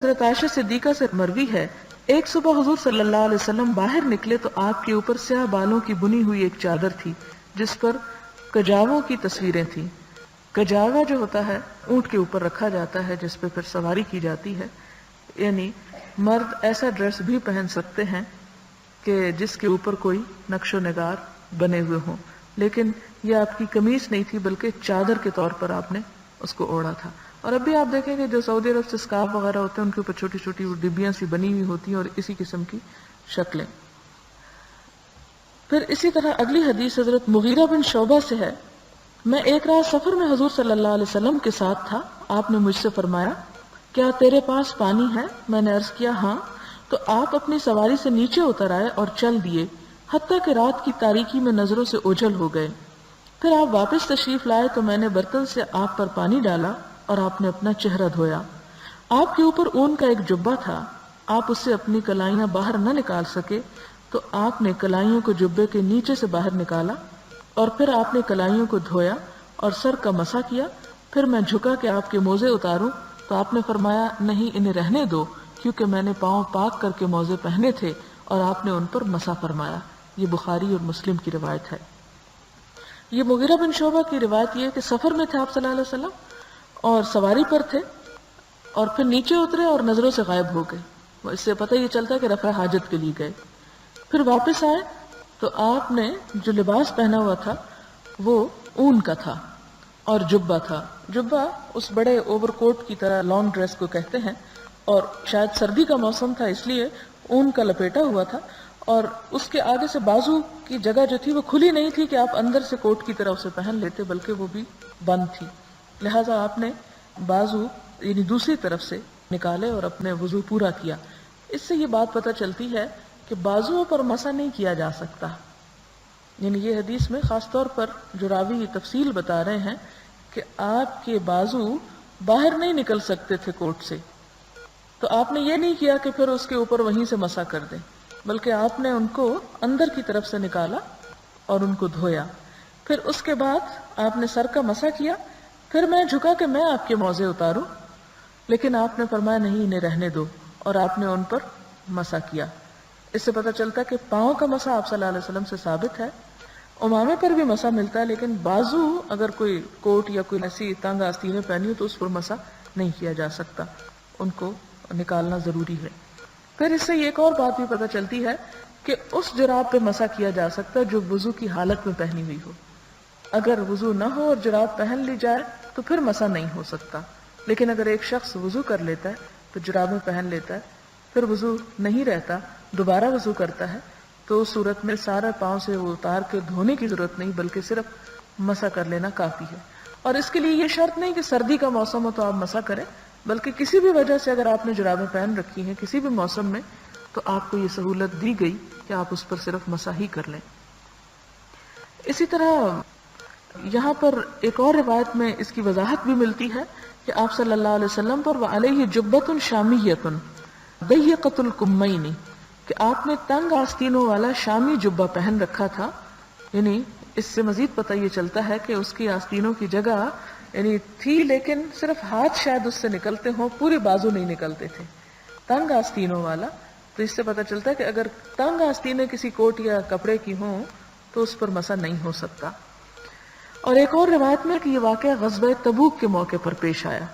حضرت عائشہ صدیقہ سے مروی ہے، ایک صبح حضور صلی اللہ علیہ وسلم باہر نکلے تو آپ کے اوپر سیاہ بالوں کی بنی ہوئی ایک چادر تھی جس پر کجاووں کی تصویریں تھیں۔ کجاوا جو ہوتا ہے اونٹ کے اوپر رکھا جاتا ہے جس پہ پھر سواری کی جاتی ہے، یعنی مرد ایسا ڈریس بھی پہن سکتے ہیں کہ جس کے اوپر کوئی نقش و نگار بنے ہوئے ہوں، لیکن یہ آپ کی قمیص نہیں تھی بلکہ چادر کے طور پر آپ نے اس کو اوڑھا تھا۔ اور اب بھی آپ دیکھیں گے جو سعودی عرب سے اسکارف وغیرہ ہوتے ہیں ان کے اوپر چھوٹی چھوٹی وہ ڈبیاں سی بنی ہوئی ہوتی ہیں اور اسی قسم کی شکلیں۔ پھر اسی طرح اگلی حدیث حضرت مغیرہ بن شعبہ سے ہے، میں ایک رات سفر میں حضور صلی اللہ علیہ وسلم کے ساتھ تھا، آپ نے مجھ سے فرمایا کیا تیرے پاس پانی ہے؟ میں نے عرض کیا ہاں، تو آپ اپنی سواری سے نیچے اتر آئے اور چل دیے حتیٰ کہ رات کی تاریکی میں نظروں سے اوجھل ہو گئے۔ پھر آپ واپس تشریف لائے تو میں نے برتن سے آپ پر پانی ڈالا اور آپ نے اپنا چہرہ دھویا۔ آپ کے اوپر اون کا ایک جبہ تھا، آپ اس سے اپنی کلائیاں باہر نہ نکال سکے تو آپ نے کلائیوں کو جبے کے نیچے سے باہر نکالا اور پھر آپ نے کلائیوں کو دھویا اور سر کا مسح کیا۔ پھر میں جھکا کہ آپ کے موزے اتاروں تو آپ نے فرمایا نہیں، انہیں رہنے دو، کیونکہ میں نے پاؤں پاک کر کے موزے پہنے تھے، اور آپ نے ان پر مسح فرمایا۔ یہ بخاری اور مسلم کی روایت ہے۔ یہ مغیرہ بن شعبہ کی روایت یہ ہے کہ سفر میں تھے آپ صلی اللہ علیہ وسلم اور سواری پر تھے اور پھر نیچے اترے اور نظروں سے غائب ہو گئے۔ اس سے پتہ یہ چلتا ہے کہ رفع حاجت کے لیے گئے۔ پھر واپس آئے تو آپ نے جو لباس پہنا ہوا تھا وہ اون کا تھا اور جبہ تھا۔ جبہ اس بڑے اوور کوٹ کی طرح لانگ ڈریس کو کہتے ہیں، اور شاید سردی کا موسم تھا اس لیے اون کا لپیٹا ہوا تھا، اور اس کے آگے سے بازو کی جگہ جو تھی وہ کھلی نہیں تھی کہ آپ اندر سے کوٹ کی طرح اسے پہن لیتے، بلکہ وہ بھی بند تھی، لہٰذا آپ نے بازو یعنی دوسری طرف سے نکالے اور اپنے وضو پورا کیا۔ اس سے یہ بات پتہ چلتی ہے کہ بازوؤں پر مسح نہیں کیا جا سکتا، یعنی یہ حدیث میں خاص طور پر جو راوی یہ تفصیل بتا رہے ہیں کہ آپ کے بازو باہر نہیں نکل سکتے تھے کوٹ سے، تو آپ نے یہ نہیں کیا کہ پھر اس کے اوپر وہیں سے مسح کر دیں، بلکہ آپ نے ان کو اندر کی طرف سے نکالا اور ان کو دھویا۔ پھر اس کے بعد آپ نے سر کا مسح کیا۔ پھر میں جھکا کہ میں آپ کے موزے اتاروں، لیکن آپ نے فرمایا نہیں، انہیں رہنے دو، اور آپ نے ان پر مسح کیا۔ اس سے پتہ چلتا ہے کہ پاؤں کا مسح آپ صلی اللہ علیہ وسلم سے ثابت ہے، امامے پر بھی مسح ملتا ہے، لیکن بازو اگر کوئی کوٹ یا کوئی ایسی تنگ آستینیں پہنی ہو تو اس پر مسح نہیں کیا جا سکتا، ان کو نکالنا ضروری ہے۔ پھر اس سے ایک اور بات بھی پتہ چلتی ہے کہ اس جراب پہ مسح کیا جا سکتا ہے جو وضو کی حالت میں پہنی ہوئی ہو۔ اگر وضو نہ ہو اور جراب پہن لی جائے تو پھر مسح نہیں ہو سکتا، لیکن اگر ایک شخص وضو کر لیتا ہے تو جرابیں پہن لیتا ہے، پھر وضو نہیں رہتا، دوبارہ وضو کرتا ہے، تو اس صورت میں سارا پاؤں سے وہ اتار کے دھونے کی ضرورت نہیں، بلکہ صرف مسح کر لینا کافی ہے۔ اور اس کے لیے یہ شرط نہیں کہ سردی کا موسم ہو تو آپ مسح کریں، بلکہ کسی بھی وجہ سے اگر آپ نے جرابیں پہن رکھی ہیں کسی بھی موسم میں تو آپ کو یہ سہولت دی گئی کہ آپ اس پر صرف مسح ہی کر لیں۔ اسی طرح یہاں پر ایک اور روایت میں اس کی وضاحت بھی ملتی ہے کہ آپ صلی اللہ علیہ وسلم پر وعلیہ جبۃ شامیۃ ضیقۃ الکمین، کہ آپ نے تنگ آستینوں والا شامی جبہ پہن رکھا تھا، یعنی اس سے مزید پتہ یہ چلتا ہے کہ اس کی آستینوں کی جگہ یعنی تھی لیکن صرف ہاتھ شاید اس سے نکلتے ہوں، پورے بازو نہیں نکلتے تھے، تنگ آستینوں والا۔ تو اس سے پتہ چلتا ہے کہ اگر تنگ آستینیں کسی کوٹ یا کپڑے کی ہوں تو اس پر مسح نہیں ہو سکتا۔ اور ایک اور روایت میں کہ یہ واقعہ غزوہ تبوک کے موقع پر پیش آیا،